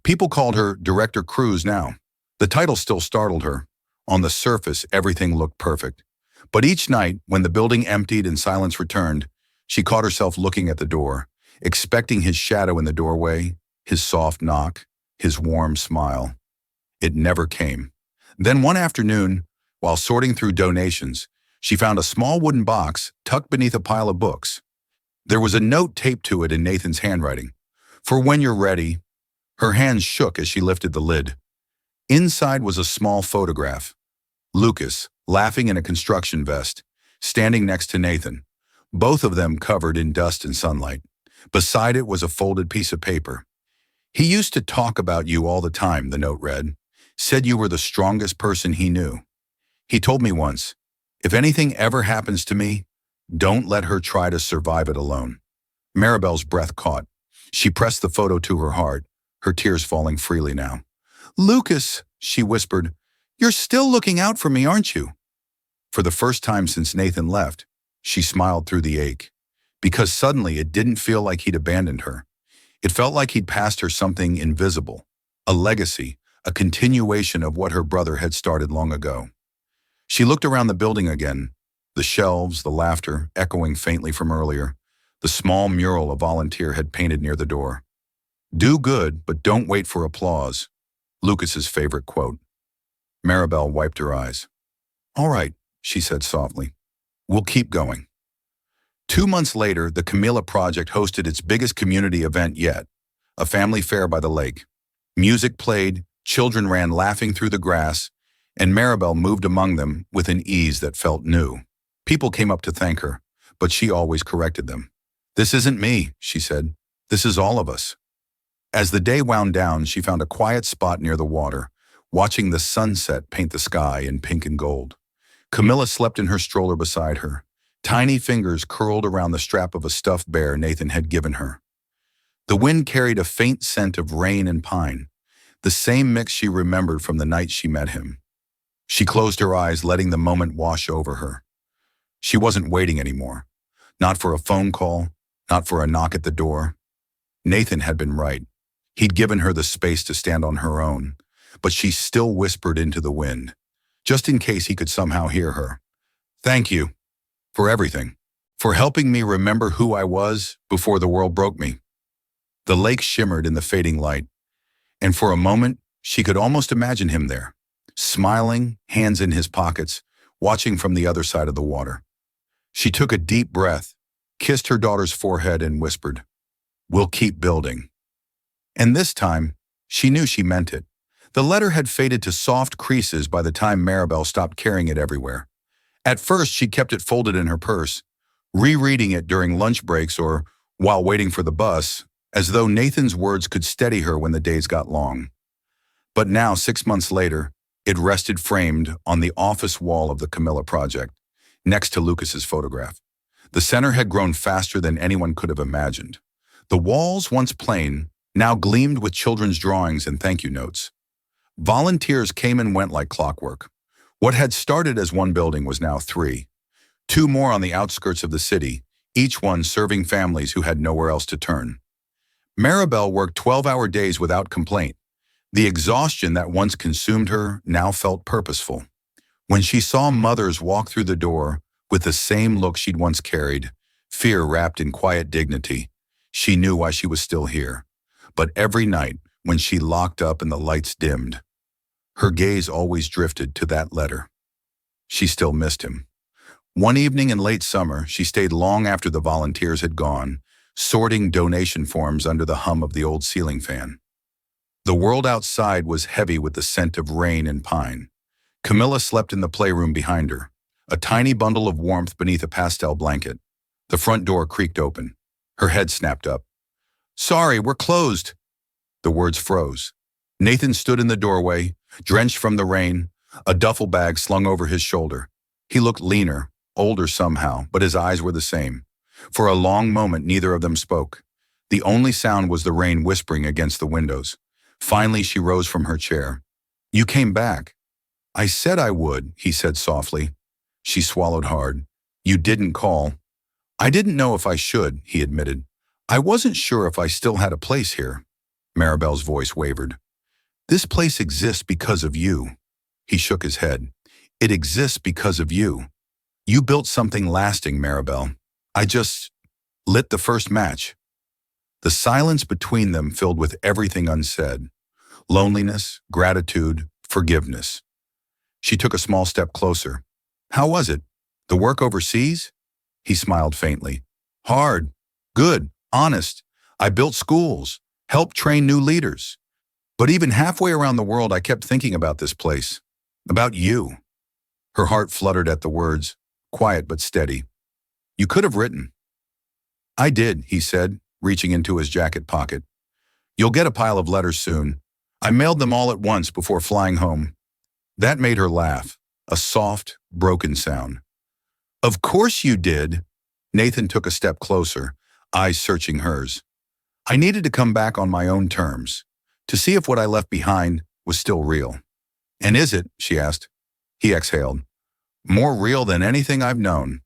People called her Director Cruz now. The title still startled her. On the surface, everything looked perfect. But each night, when the building emptied and silence returned, she caught herself looking at the door, expecting his shadow in the doorway, his soft knock, his warm smile. It never came. Then one afternoon, while sorting through donations, She found a small wooden box tucked beneath a pile of books. There was a note taped to it in Nathan's handwriting. "For when you're ready." Her hands shook as she lifted the lid. Inside was a small photograph. Lucas, laughing in a construction vest, standing next to Nathan, both of them covered in dust and sunlight. Beside it was a folded piece of paper. "He used to talk about you all the time," the note read. "Said you were the strongest person he knew. He told me once, if anything ever happens to me, don't let her try to survive it alone." Maribel's breath caught. She pressed the photo to her heart, her tears falling freely now. "Lucas," she whispered, "you're still looking out for me, aren't you?" For the first time since Nathan left, she smiled through the ache, because suddenly it didn't feel like he'd abandoned her. It felt like he'd passed her something invisible, a legacy, a continuation of what her brother had started long ago. She looked around the building again, the shelves, the laughter, echoing faintly from earlier, the small mural a volunteer had painted near the door. "Do good, but don't wait for applause," Lucas's favorite quote. Maribel wiped her eyes. "All right," she said softly. "We'll keep going." 2 months later, the Camilla Project hosted its biggest community event yet, a family fair by the lake. Music played, children ran laughing through the grass, and Maribel moved among them with an ease that felt new. People came up to thank her, but she always corrected them. "This isn't me," she said. "This is all of us." As the day wound down, she found a quiet spot near the water, watching the sunset paint the sky in pink and gold. Camilla slept in her stroller beside her, tiny fingers curled around the strap of a stuffed bear Nathan had given her. The wind carried a faint scent of rain and pine, the same mix she remembered from the night she met him. She closed her eyes, letting the moment wash over her. She wasn't waiting anymore. Not for a phone call, not for a knock at the door. Nathan had been right. He'd given her the space to stand on her own, but she still whispered into the wind, just in case he could somehow hear her. "Thank you for everything, for helping me remember who I was before the world broke me." The lake shimmered in the fading light, and for a moment she could almost imagine him there, smiling, hands in his pockets, watching from the other side of the water. She took a deep breath, kissed her daughter's forehead, and whispered, "We'll keep building." And this time, she knew she meant it. The letter had faded to soft creases by the time Maribel stopped carrying it everywhere. At first, she kept it folded in her purse, rereading it during lunch breaks or while waiting for the bus, as though Nathan's words could steady her when the days got long. But now, 6 months later, it rested framed on the office wall of the Camilla Project, next to Lucas's photograph. The center had grown faster than anyone could have imagined. The walls, once plain, now gleamed with children's drawings and thank you notes. Volunteers came and went like clockwork. What had started as one building was now 3. 2 more on the outskirts of the city, each one serving families who had nowhere else to turn. Maribel worked 12-hour days without complaint. The exhaustion that once consumed her now felt purposeful. When she saw mothers walk through the door with the same look she'd once carried, fear wrapped in quiet dignity, she knew why she was still here. But every night, when she locked up and the lights dimmed, her gaze always drifted to that letter. She still missed him. One evening in late summer, she stayed long after the volunteers had gone, sorting donation forms under the hum of the old ceiling fan. The world outside was heavy with the scent of rain and pine. Camilla slept in the playroom behind her, a tiny bundle of warmth beneath a pastel blanket. The front door creaked open. Her head snapped up. "Sorry, we're closed." The words froze. Nathan stood in the doorway, drenched from the rain, a duffel bag slung over his shoulder. He looked leaner, older somehow, but his eyes were the same. For a long moment, neither of them spoke. The only sound was the rain whispering against the windows. Finally, she rose from her chair. "You came back." "I said I would," he said softly. She swallowed hard. "You didn't call." "I didn't know if I should," he admitted. "I wasn't sure if I still had a place here." Maribel's voice wavered. "This place exists because of you." He shook his head. "It exists because of you. You built something lasting, Maribel. I just lit the first match." The silence between them filled with everything unsaid. Loneliness, gratitude, forgiveness. She took a small step closer. "How was it?" The work overseas? He smiled faintly. Hard, good, honest. I built schools, helped train new leaders. But even halfway around the world, I kept thinking about this place. About you. Her heart fluttered at the words, quiet but steady. You could have written. I did, he said, reaching into his jacket pocket. You'll get a pile of letters soon. I mailed them all at once before flying home. That made her laugh, a soft, broken sound. Of course you did. Nathan took a step closer, eyes searching hers. I needed to come back on my own terms, to see if what I left behind was still real. And is it? She asked. He exhaled. More real than anything I've known.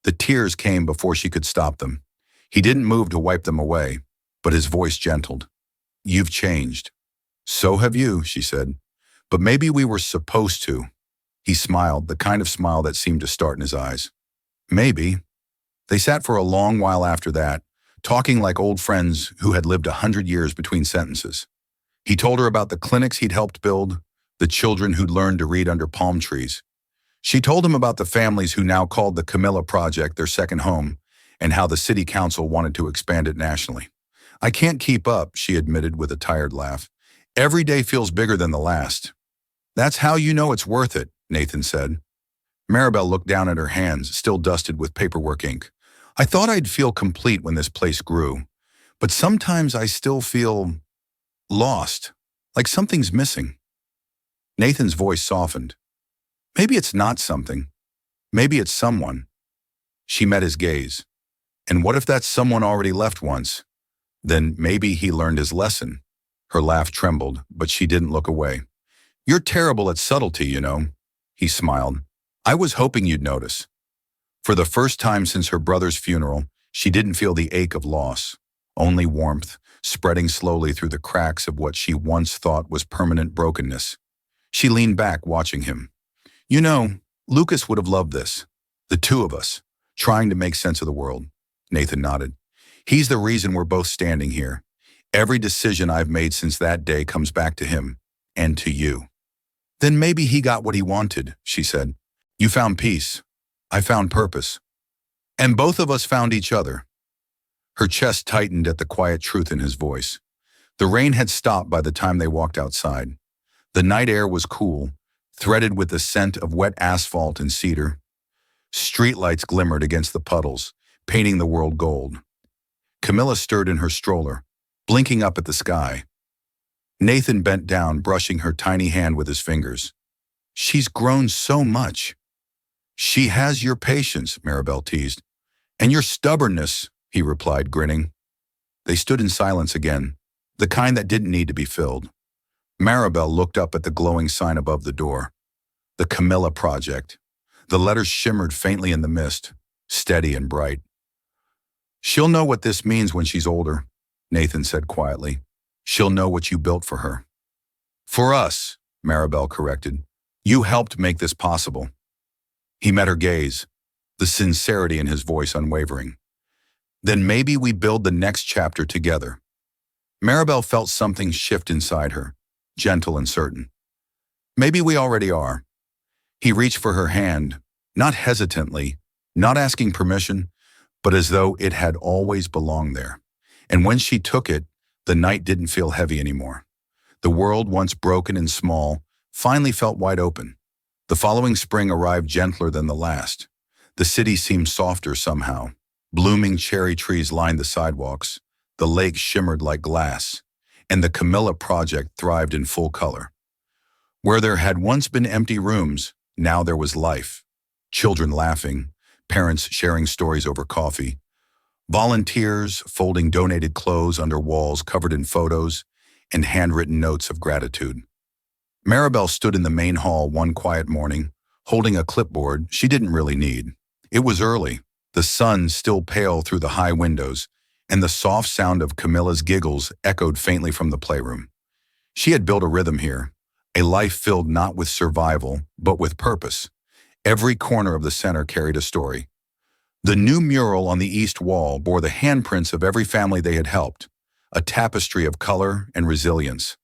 The tears came before she could stop them. He didn't move to wipe them away, but his voice gentled. You've changed. So have you, she said. But maybe we were supposed to. He smiled, the kind of smile that seemed to start in his eyes. Maybe. They sat for a long while after that, talking like old friends who had lived 100 years between sentences. He told her about the clinics he'd helped build, the children who'd learned to read under palm trees. She told him about the families who now called the Camilla Project their second home, and how the city council wanted to expand it nationally. I can't keep up, she admitted with a tired laugh. Every day feels bigger than the last. That's how you know it's worth it, Nathan said. Maribel looked down at her hands, still dusted with paperwork ink. I thought I'd feel complete when this place grew, but sometimes I still feel lost, like something's missing. Nathan's voice softened. Maybe it's not something. Maybe it's someone. She met his gaze. And what if that someone already left once? Then maybe he learned his lesson. Her laugh trembled, but she didn't look away. You're terrible at subtlety, you know. He smiled. I was hoping you'd notice. For the first time since her brother's funeral, she didn't feel the ache of loss, only warmth, spreading slowly through the cracks of what she once thought was permanent brokenness. She leaned back, watching him. You know, Lucas would have loved this. The two of us, trying to make sense of the world. Nathan nodded. He's the reason we're both standing here. Every decision I've made since that day comes back to him, and to you. Then maybe he got what he wanted, she said. You found peace. I found purpose. And both of us found each other. Her chest tightened at the quiet truth in his voice. The rain had stopped by the time they walked outside. The night air was cool, threaded with the scent of wet asphalt and cedar. Streetlights glimmered against the puddles, painting the world gold. Camilla stirred in her stroller, blinking up at the sky. Nathan bent down, brushing her tiny hand with his fingers. She's grown so much. She has your patience, Maribel teased. And your stubbornness, he replied, grinning. They stood in silence again, the kind that didn't need to be filled. Maribel looked up at the glowing sign above the door. The Camilla Project. The letters shimmered faintly in the mist, steady and bright. She'll know what this means when she's older, Nathan said quietly. She'll know what you built for her. For us, Maribel corrected. You helped make this possible. He met her gaze, the sincerity in his voice unwavering. Then maybe we build the next chapter together. Maribel felt something shift inside her, gentle and certain. Maybe we already are. He reached for her hand, not hesitantly, not asking permission, but as though it had always belonged there. And when she took it, the night didn't feel heavy anymore. The world, once broken and small, finally felt wide open. The following spring arrived gentler than the last. The city seemed softer somehow. Blooming cherry trees lined the sidewalks. The lake shimmered like glass. And the Camilla Project thrived in full color. Where there had once been empty rooms, now there was life. Children laughing, parents sharing stories over coffee, volunteers folding donated clothes under walls covered in photos and handwritten notes of gratitude. Maribel stood in the main hall one quiet morning, holding a clipboard she didn't really need. It was early, the sun still pale through the high windows, and the soft sound of Camilla's giggles echoed faintly from the playroom. She had built a rhythm here, a life filled not with survival, but with purpose. Every corner of the center carried a story. The new mural on the east wall bore the handprints of every family they had helped, a tapestry of color and resilience.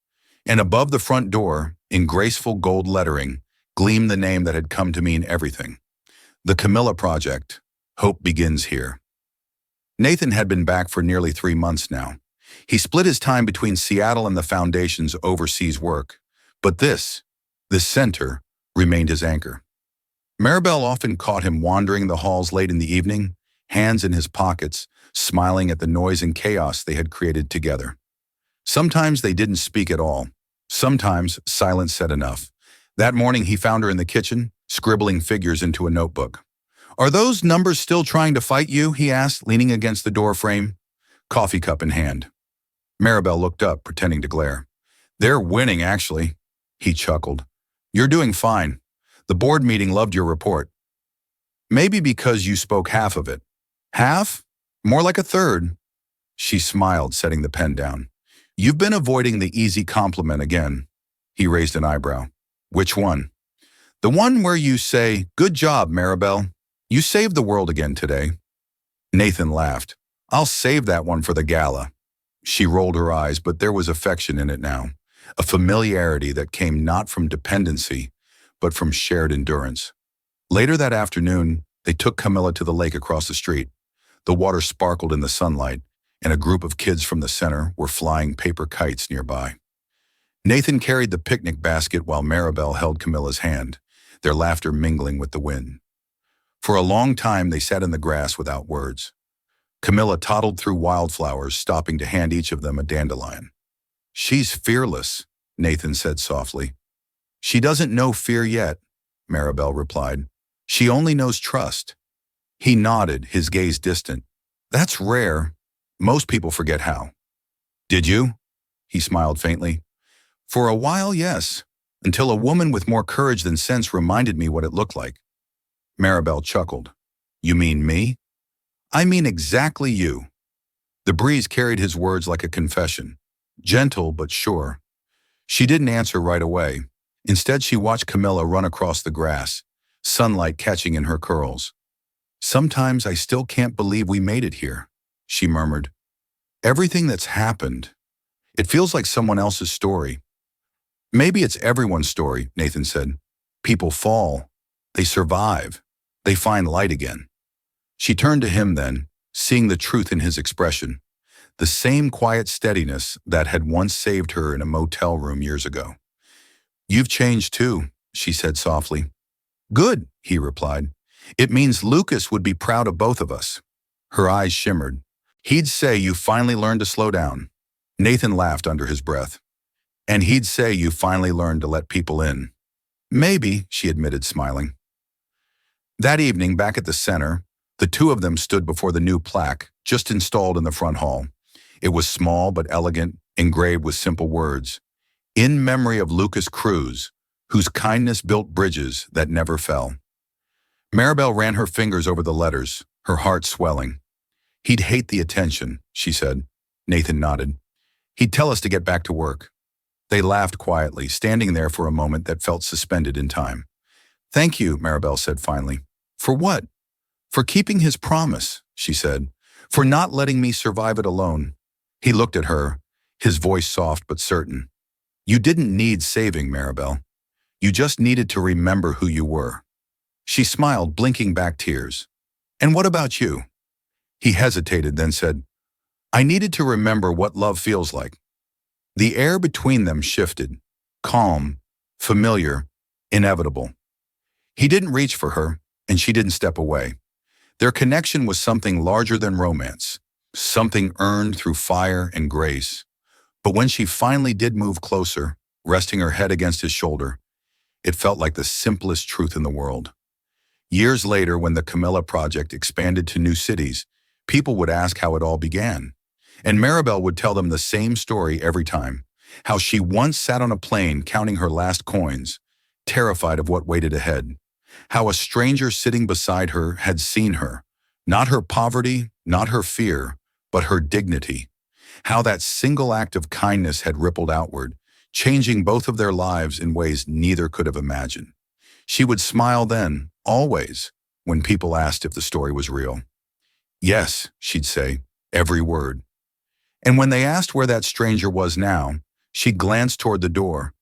And above the front door, in graceful gold lettering, gleamed the name that had come to mean everything. The Camilla Project. Hope begins here. Nathan had been back for nearly 3 months now. He split his time between Seattle and the Foundation's overseas work. But this center, remained his anchor. Maribel often caught him wandering the halls late in the evening, hands in his pockets, smiling at the noise and chaos they had created together. Sometimes they didn't speak at all. Sometimes silence said enough. That morning he found her in the kitchen, scribbling figures into a notebook. "Are those numbers still trying to fight you?" he asked, leaning against the door frame, coffee cup in hand. Maribel looked up, pretending to glare. "They're winning, actually," he chuckled. "You're doing fine. The board meeting loved your report. Maybe because you spoke half of it." "Half? More like a third." She smiled, setting the pen down. "You've been avoiding the easy compliment again." He raised an eyebrow. "Which one?" "The one where you say, 'Good job, Maribel. You saved the world again today.'" Nathan laughed. "I'll save that one for the gala." She rolled her eyes, but there was affection in it now, a familiarity that came not from dependency, but from shared endurance. Later that afternoon, they took Camilla to the lake across the street. The water sparkled in the sunlight, and a group of kids from the center were flying paper kites nearby. Nathan carried the picnic basket while Maribel held Camilla's hand, their laughter mingling with the wind. For a long time they sat in the grass without words. Camilla toddled through wildflowers, stopping to hand each of them a dandelion. "She's fearless," Nathan said softly. "She doesn't know fear yet," Maribel replied. "She only knows trust." He nodded, his gaze distant. "That's rare. Most people forget how." "Did you?" He smiled faintly. "For a while, yes, until a woman with more courage than sense reminded me what it looked like." Maribel chuckled. "You mean me?" "I mean exactly you." The breeze carried his words like a confession, gentle but sure. She didn't answer right away. Instead, she watched Camilla run across the grass, sunlight catching in her curls. "Sometimes I still can't believe we made it here," she murmured. "Everything that's happened. It feels like someone else's story." "Maybe it's everyone's story," Nathan said. "People fall. They survive. They find light again." She turned to him then, seeing the truth in his expression, the same quiet steadiness that had once saved her in a motel room years ago. "You've changed too," she said softly. "Good," he replied. "It means Lucas would be proud of both of us." Her eyes shimmered. "He'd say you finally learned to slow down." Nathan laughed under his breath. "And he'd say you finally learned to let people in." "Maybe," she admitted, smiling. That evening, back at the center, the two of them stood before the new plaque, just installed in the front hall. It was small but elegant, engraved with simple words. "In memory of Lucas Cruz, whose kindness built bridges that never fell." Maribel ran her fingers over the letters, her heart swelling. "He'd hate the attention," she said. Nathan nodded. "He'd tell us to get back to work." They laughed quietly, standing there for a moment that felt suspended in time. "Thank you," Maribel said finally. "For what?" "For keeping his promise," she said. "For not letting me survive it alone." He looked at her, his voice soft but certain. "You didn't need saving, Maribel. You just needed to remember who you were." She smiled, blinking back tears. "And what about you?" He hesitated, then said, "I needed to remember what love feels like." The air between them shifted, calm, familiar, inevitable. He didn't reach for her, and she didn't step away. Their connection was something larger than romance, something earned through fire and grace. But when she finally did move closer, resting her head against his shoulder, it felt like the simplest truth in the world. Years later, when the Camilla Project expanded to new cities, people would ask how it all began. And Maribel would tell them the same story every time, how she once sat on a plane counting her last coins, terrified of what waited ahead. How a stranger sitting beside her had seen her, not her poverty, not her fear, but her dignity. How that single act of kindness had rippled outward, changing both of their lives in ways neither could have imagined. She would smile then, always, when people asked if the story was real. "Yes," she'd say, every word. And when they asked where that stranger was now, she glanced toward the door,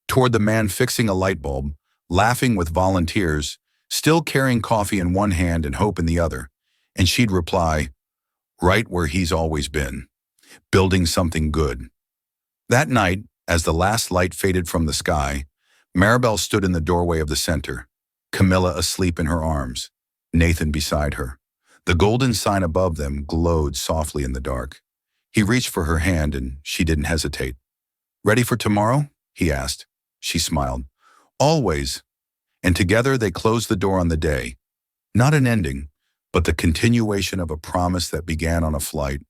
toward the man fixing a light bulb, laughing with volunteers, still carrying coffee in one hand and hope in the other, and she'd reply, right where he's always been, building something good. That night, as the last light faded from the sky, Maribel stood in the doorway of the center, Camilla asleep in her arms, Nathan beside her. The golden sign above them glowed softly in the dark. He reached for her hand and she didn't hesitate. "Ready for tomorrow?" he asked. She smiled. "Always." And together they closed the door on the day. Not an ending, but the continuation of a promise that began on a flight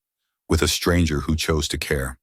with a stranger who chose to care.